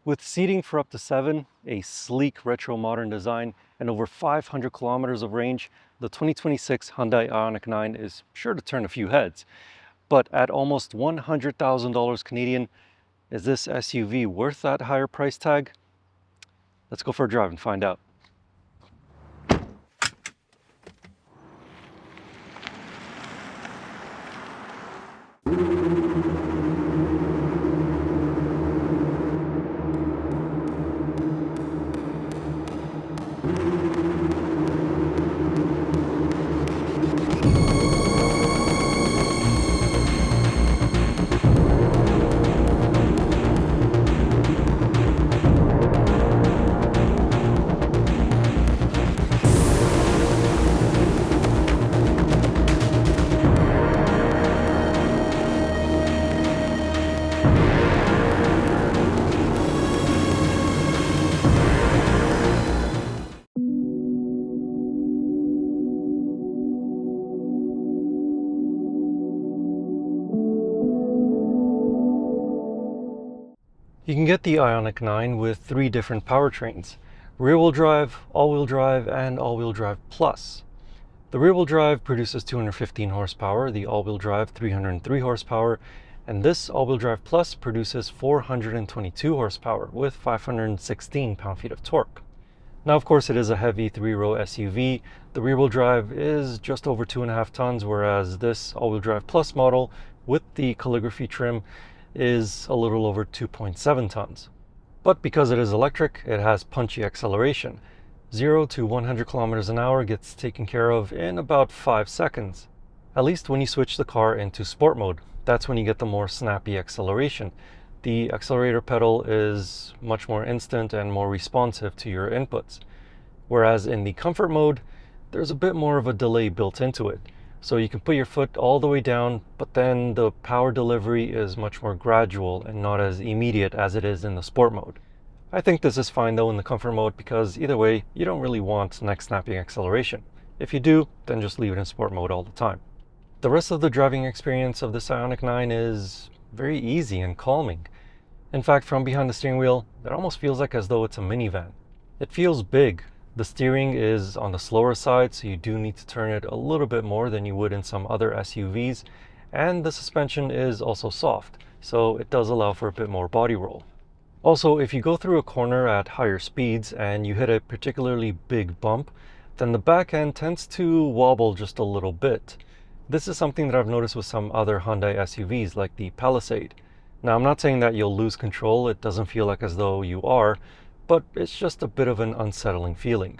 With seating for up to 7, a sleek retro modern design, and over 500 kilometers of range, the 2026 Hyundai IONIQ 9 is sure to turn a few heads. But at almost $100,000 Canadian, is this SUV worth that higher price tag? Let's go for a drive and find out. You can get the IONIQ 9 with 3 different powertrains: rear-wheel drive, all-wheel drive, and all-wheel drive plus. The rear-wheel drive produces 215 horsepower, the all-wheel drive 303 horsepower, and this all-wheel drive plus produces 422 horsepower with 516 pound-feet of torque. Now, of course, it is a heavy 3-row SUV. The rear-wheel drive is just over 2.5 tons, whereas this all-wheel drive plus model with the calligraphy trim is a little over 2.7 tons. But because it is electric, it has punchy acceleration. 0 to 100 kilometers an hour gets taken care of in about 5 seconds. At least when you switch the car into sport mode, that's when you get the more snappy acceleration. The accelerator pedal is much more instant and more responsive to your inputs. Whereas in the comfort mode, there's a bit more of a delay built into it. So you can put your foot all the way down, but then the power delivery is much more gradual and not as immediate as it is in the sport mode. I think this is fine though in the comfort mode, because either way, you don't really want neck snapping acceleration. If you do, then just leave it in sport mode all the time. The rest of the driving experience of this IONIQ 9 is very easy and calming. In fact, from behind the steering wheel, it almost feels like as though it's a minivan. It feels big. The steering is on the slower side, so you do need to turn it a little bit more than you would in some other SUVs, and the suspension is also soft, so it does allow for a bit more body roll. Also, if you go through a corner at higher speeds and you hit a particularly big bump, then the back end tends to wobble just a little bit. This is something that I've noticed with some other Hyundai SUVs like the Palisade. Now, I'm not saying that you'll lose control, it doesn't feel like as though you are, but it's just a bit of an unsettling feeling.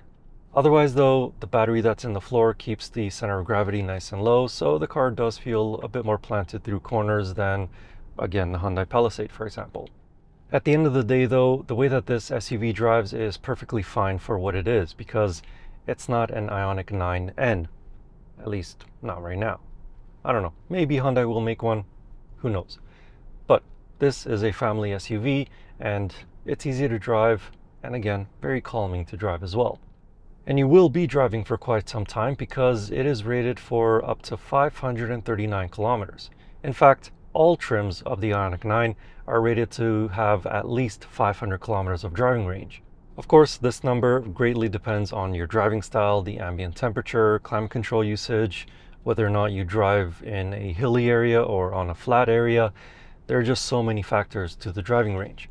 Otherwise though, the battery that's in the floor keeps the center of gravity nice and low, so the car does feel a bit more planted through corners than, again, the Hyundai Palisade, for example. At the end of the day though, the way that this SUV drives is perfectly fine for what it is, because it's not an IONIQ 9N. At least, not right now. I don't know, maybe Hyundai will make one, who knows. But this is a family SUV, and it's easy to drive, and again, very calming to drive as well. And you will be driving for quite some time because it is rated for up to 539 kilometers. In fact, all trims of the IONIQ 9 are rated to have at least 500 kilometers of driving range. Of course, this number greatly depends on your driving style, the ambient temperature, climate control usage, whether or not you drive in a hilly area or on a flat area. There are just so many factors to the driving range.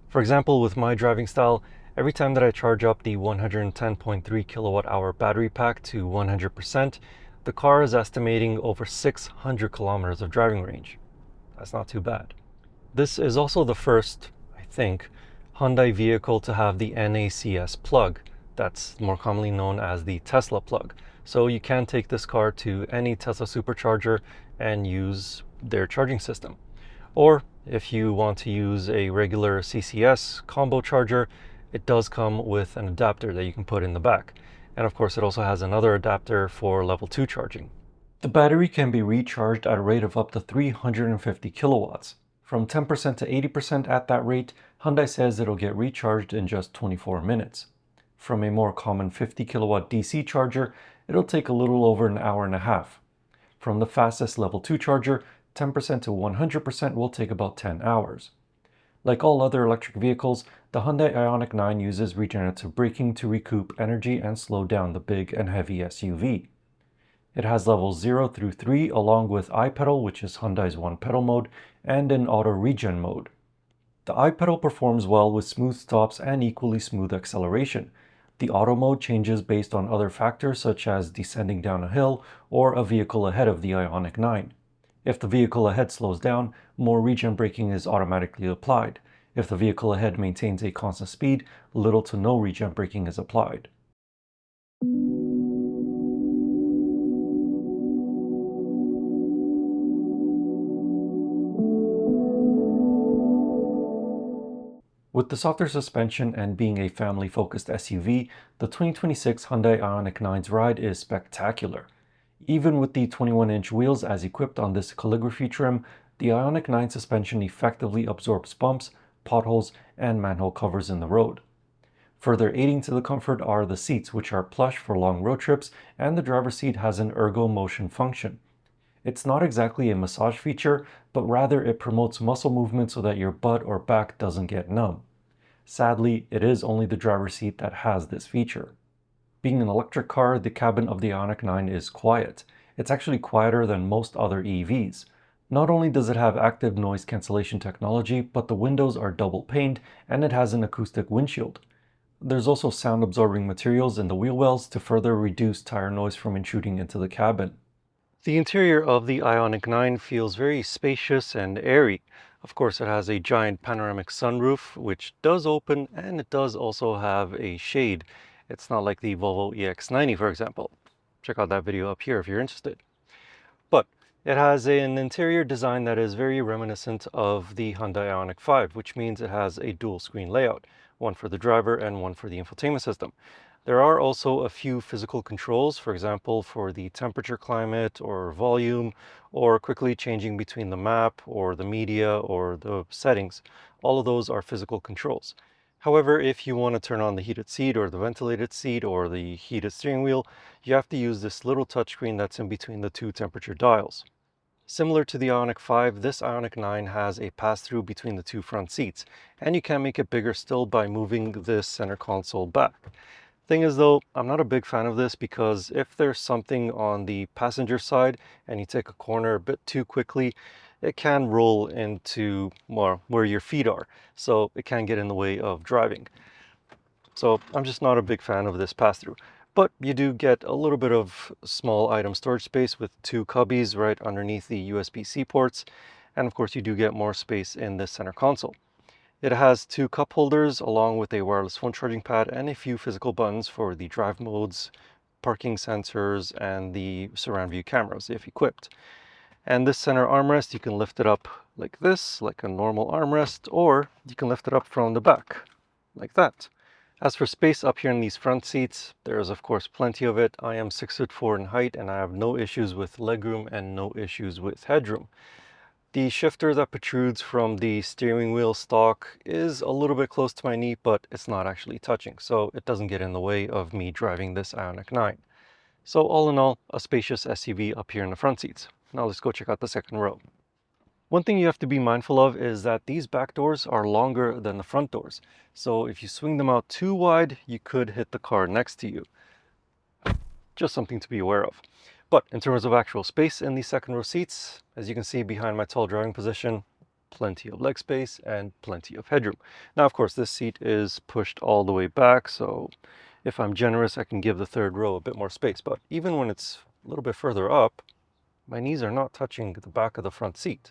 For example, with my driving style, every time that I charge up the 110.3 kilowatt hour battery pack to 100%, the car is estimating over 600 kilometers of driving range. That's not too bad. This is also the first, I think, Hyundai vehicle to have the NACS plug. That's more commonly known as the Tesla plug. So you can take this car to any Tesla supercharger and use their charging system. Or if you want to use a regular CCS combo charger, it does come with an adapter that you can put in the back. And of course, it also has another adapter for level 2 charging. The battery can be recharged at a rate of up to 350 kilowatts. From 10% to 80% at that rate, Hyundai says it'll get recharged in just 24 minutes. From a more common 50 kilowatt DC charger, it'll take a little over an hour and a half. From the fastest level 2 charger, 10% to 100% will take about 10 hours. Like all other electric vehicles, the Hyundai IONIQ 9 uses regenerative braking to recoup energy and slow down the big and heavy SUV. It has levels 0 through 3 along with iPedal, which is Hyundai's one-pedal mode, and an auto regen mode. The iPedal performs well with smooth stops and equally smooth acceleration. The auto mode changes based on other factors such as descending down a hill or a vehicle ahead of the IONIQ 9. If the vehicle ahead slows down, more regen braking is automatically applied. If the vehicle ahead maintains a constant speed, little to no regen braking is applied. With the softer suspension and being a family-focused SUV, the 2026 Hyundai IONIQ 9's ride is spectacular. Even with the 21-inch wheels as equipped on this calligraphy trim, the IONIQ 9 suspension effectively absorbs bumps, potholes, and manhole covers in the road. Further aiding to the comfort are the seats, which are plush for long road trips, and the driver's seat has an ergo motion function. It's not exactly a massage feature, but rather it promotes muscle movement so that your butt or back doesn't get numb. Sadly, it is only the driver's seat that has this feature. Being an electric car, the cabin of the IONIQ 9 is quiet. It's actually quieter than most other EVs. Not only does it have active noise cancellation technology, but the windows are double paned and it has an acoustic windshield. There's also sound absorbing materials in the wheel wells to further reduce tire noise from intruding into the cabin. The interior of the IONIQ 9 feels very spacious and airy. Of course, it has a giant panoramic sunroof, which does open, and it does also have a shade. It's not like the Volvo EX90, for example. Check out that video up here if you're interested. But it has an interior design that is very reminiscent of the Hyundai IONIQ 5, which means it has a dual screen layout, one for the driver and one for the infotainment system. There are also a few physical controls, for example, for the temperature, climate, or volume, or quickly changing between the map, or the media, or the settings. All of those are physical controls. However, if you want to turn on the heated seat, or the ventilated seat, or the heated steering wheel, you have to use this little touchscreen that's in between the two temperature dials. Similar to the IONIQ 5, this IONIQ 9 has a pass-through between the two front seats, and you can make it bigger still by moving this center console back. Thing is though, I'm not a big fan of this because if there's something on the passenger side and you take a corner a bit too quickly, it can roll into where your feet are, so it can get in the way of driving. So I'm just not a big fan of this pass-through. But you do get a little bit of small item storage space with two cubbies right underneath the USB-C ports. And of course you do get more space in this center console. It has two cup holders along with a wireless phone charging pad and a few physical buttons for the drive modes, parking sensors, and the surround view cameras if equipped. And this center armrest, you can lift it up like this, like a normal armrest, or you can lift it up from the back, like that. As for space up here in these front seats, there is of course plenty of it. I am 6'4" in height and I have no issues with legroom and no issues with headroom. The shifter that protrudes from the steering wheel stalk is a little bit close to my knee, but it's not actually touching, so it doesn't get in the way of me driving this IONIQ 9. So all in all, a spacious SUV up here in the front seats. Now let's go check out the second row. One thing you have to be mindful of is that these back doors are longer than the front doors. So if you swing them out too wide, you could hit the car next to you. Just something to be aware of. But in terms of actual space in these second row seats, as you can see behind my tall driving position, plenty of leg space and plenty of headroom. Now, of course, this seat is pushed all the way back, so if I'm generous, I can give the third row a bit more space. But even when it's a little bit further up, my knees are not touching the back of the front seat.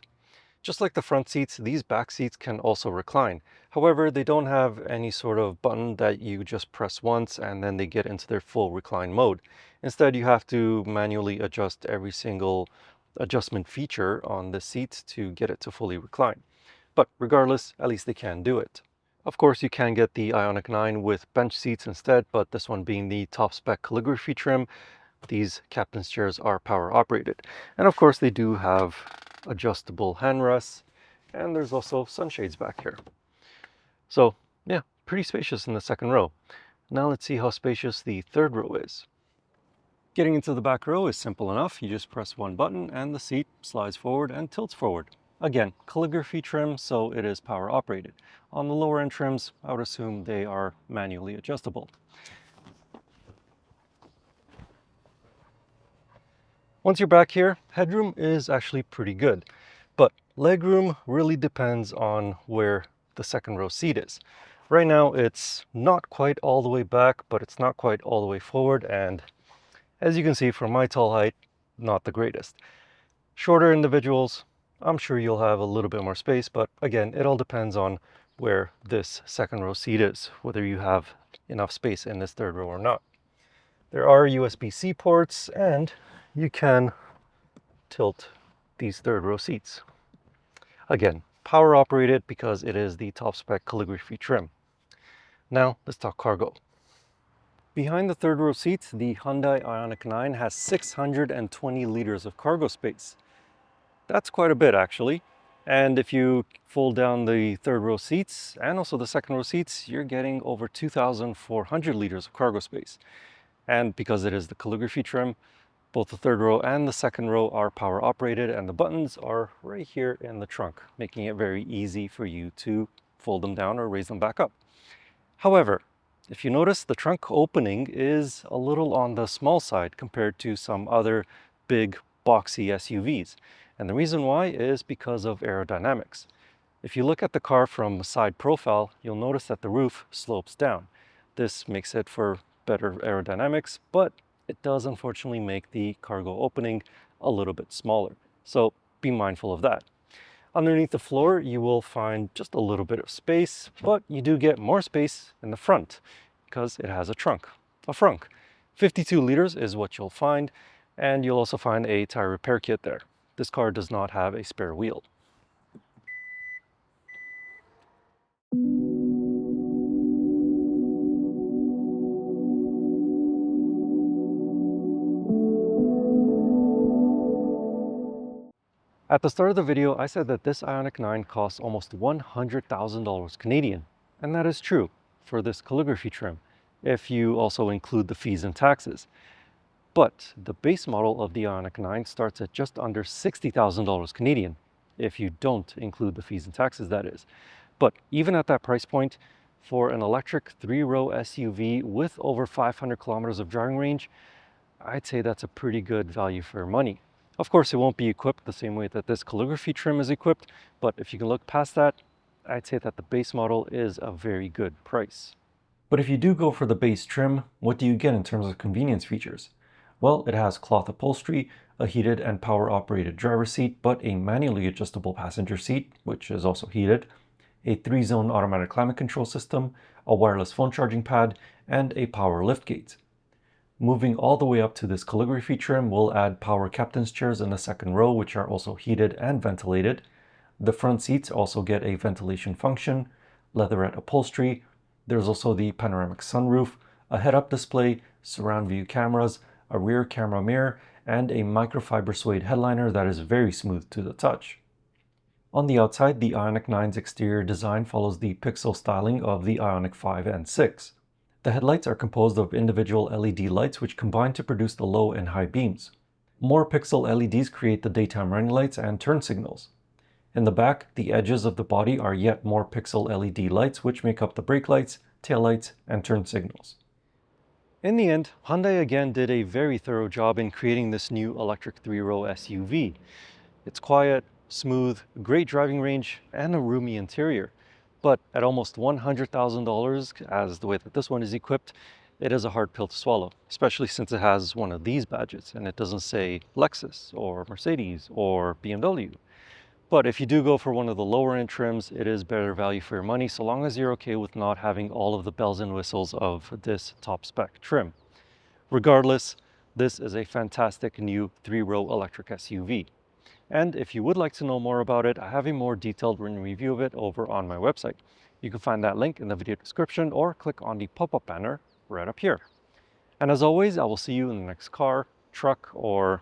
Just like the front seats, these back seats can also recline. However, they don't have any sort of button that you just press once and then they get into their full recline mode. Instead, you have to manually adjust every single adjustment feature on the seat to get it to fully recline. But regardless, at least they can do it. Of course, you can get the IONIQ 9 with bench seats instead, but this one being the top spec calligraphy trim, these captain's chairs are power operated. And of course, they do have adjustable handrests, and there's also sunshades back here. So yeah, pretty spacious in the second row. Now let's see how spacious the third row is. Getting into the back row is simple enough. You just press one button and the seat slides forward and tilts forward. Again, calligraphy trim, so it is power operated. On the lower end trims, I would assume they are manually adjustable. Once you're back here, headroom is actually pretty good, but legroom really depends on where the second row seat is. Right now, it's not quite all the way back, but it's not quite all the way forward, and as you can see from my tall height, not the greatest. Shorter individuals, I'm sure you'll have a little bit more space, but again, it all depends on where this second row seat is, whether you have enough space in this third row or not. There are USB-C ports, and you can tilt these third row seats. Again, power operated because it is the top spec calligraphy trim. Now let's talk cargo. Behind the third row seats, the Hyundai IONIQ 9 has 620 liters of cargo space. That's quite a bit actually. And if you fold down the third row seats and also the second row seats, you're getting over 2,400 liters of cargo space. And because it is the calligraphy trim, both the third row and the second row are power operated, and the buttons are right here in the trunk, making it very easy for you to fold them down or raise them back up. However, if you notice, the trunk opening is a little on the small side compared to some other big boxy SUVs. And the reason why is because of aerodynamics. If you look at the car from side profile, you'll notice that the roof slopes down. This makes it for better aerodynamics, but it does unfortunately make the cargo opening a little bit smaller. So be mindful of that. Underneath the floor, you will find just a little bit of space, but you do get more space in the front because it has a trunk, a frunk. 52 liters is what you'll find, and you'll also find a tire repair kit there. This car does not have a spare wheel. At the start of the video, I said that this IONIQ 9 costs almost $100,000 Canadian, and that is true for this calligraphy trim, if you also include the fees and taxes. But the base model of the IONIQ 9 starts at just under $60,000 Canadian, if you don't include the fees and taxes, that is. But even at that price point, for an electric three-row SUV with over 500 kilometers of driving range, I'd say that's a pretty good value for money. Of course, it won't be equipped the same way that this calligraphy trim is equipped, but if you can look past that, I'd say that the base model is a very good price. But if you do go for the base trim, what do you get in terms of convenience features? Well, it has cloth upholstery, a heated and power-operated driver's seat, but a manually adjustable passenger seat, which is also heated, a 3-zone automatic climate control system, a wireless phone charging pad, and a power liftgate. Moving all the way up to this calligraphy trim, we'll add power captain's chairs in the second row, which are also heated and ventilated. The front seats also get a ventilation function, leatherette upholstery. There's also the panoramic sunroof, a head-up display, surround view cameras, a rear camera mirror, and a microfiber suede headliner that is very smooth to the touch. On the outside, the IONIQ 9's exterior design follows the pixel styling of the IONIQ 5 and 6. The headlights are composed of individual LED lights which combine to produce the low and high beams. More pixel LEDs create the daytime running lights and turn signals. In the back, the edges of the body are yet more pixel LED lights which make up the brake lights, tail lights, and turn signals. In the end, Hyundai again did a very thorough job in creating this new electric three-row SUV. It's quiet, smooth, great driving range, and a roomy interior. But at almost $100,000, as the way that this one is equipped, it is a hard pill to swallow, especially since it has one of these badges and it doesn't say Lexus or Mercedes or BMW. But if you do go for one of the lower end trims, it is better value for your money, so long as you're okay with not having all of the bells and whistles of this top spec trim. Regardless, this is a fantastic new three-row electric SUV. And if you would like to know more about it, I have a more detailed written review of it over on my website. You can find that link in the video description or click on the pop-up banner right up here. And as always, I will see you in the next car, truck, or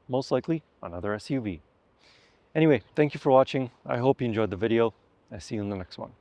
most likely another SUV. Anyway, thank you for watching. I hope you enjoyed the video. I see you in the next one.